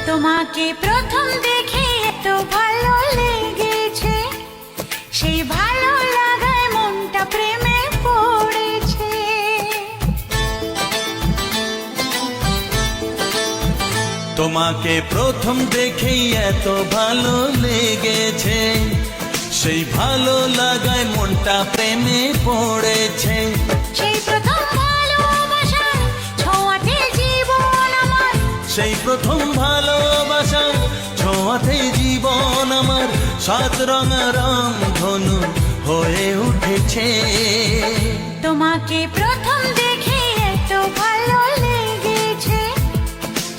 তোমাকে প্রথম দেখে এত ভালো লেগেছে, সেই ভালো লাগায় মনটা প্রেমে পড়েছে। তোমাকে প্রথম দেখেই এত ভালো লেগেছে, সেই ভালো লাগায় মনটা প্রেমে পড়েছে। সেই প্রথম ভালোবাসার ছোঁয়াতে জীবন আমার, সেই প্রথম ভালোবাসা ছোঁয়াতে জীবন আমার সাত রঙা রাম ধনু হয়ে উঠেছে। তোমাকে প্রথম দেখে এত ভালো লেগেছে,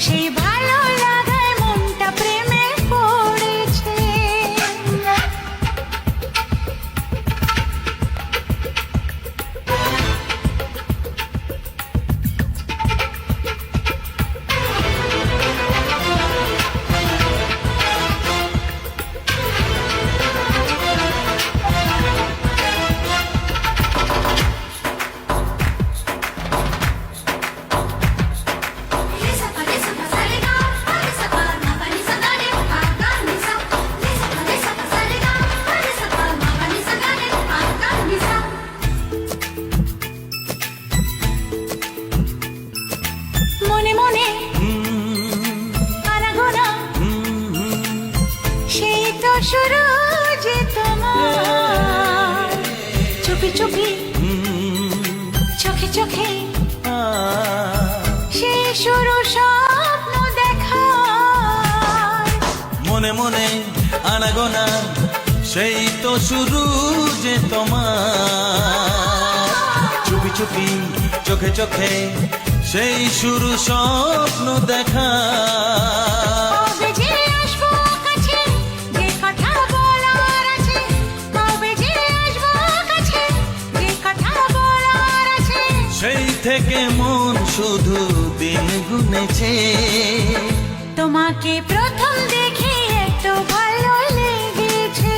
সেই ভালো লাগায় মনটা প্রেমে পড়েছে। মনে মনে আনাগোনা, সেই তো শুরু যে তোমার, চুপি চুপি চোখে চোখে, সেই শুরু স্বপ্ন দেখা। মনে মনে আনাগোনা, সেই তো শুরু যে তোমার, চুপি চুপি চোখে চোখে, সেই শুরু স্বপ্ন দেখা। কবে যে আসবো কাছে, যে কথা বলার আছে, কবে যে আসবো কাছে, যে কথা বলার আছে। সেই থেকে মন শুধু দিন গুনেছে। তোমাকে প্রথম দেখে এত ভালো লেগেছে,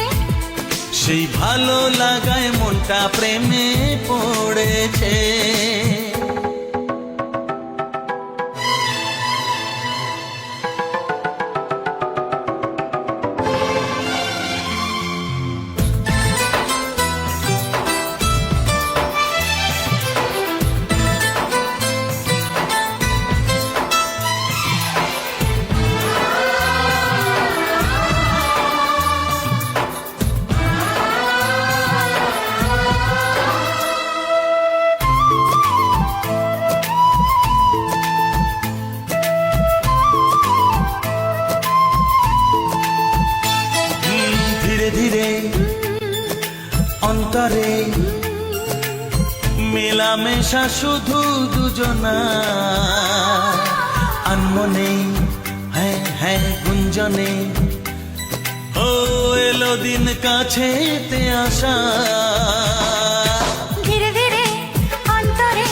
সেই ভালো লাগায় মনটা প্রেমে পড়েছে। ধীরে ধীরে অন্তরে মেলামেশা শুধু দুজনা, আনমনে হ্যাঁ হ্যাঁ গুঞ্জনে, ও এলো দিন কাছেতে আসা। ধীরে ধীরে অন্তরে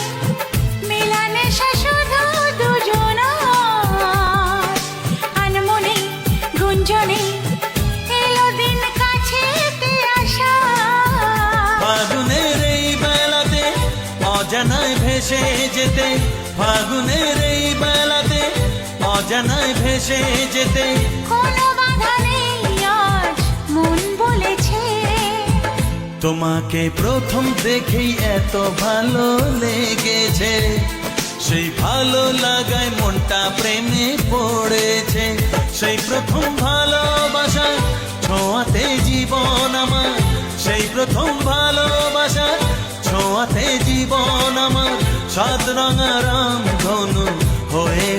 মেলামেশা শুধু দুজনার, আনমনে গুঞ্জনে, এলো দিন কাছেতে আসা। ফাগুনের এই বেলাতে অজানায় ভেসে যেতে, ফাগুনের এই বেলাতে অজানায় ভেসে যেতে, কোনো বাধা নেই আজ মন বলেছে। তোমাকে প্রথম দেখেই এত ভালো লেগেছে, সেই ভালো লাগায় মনটা প্রেমে পড়েছে। সেই প্রথম ভালোবাসা ছোঁয়াতে জীবন আমার, সেই প্রথম ভালোবাসা ছোঁয়াতে জীবন আমার সাত রঙা রাম ধনু হয়ে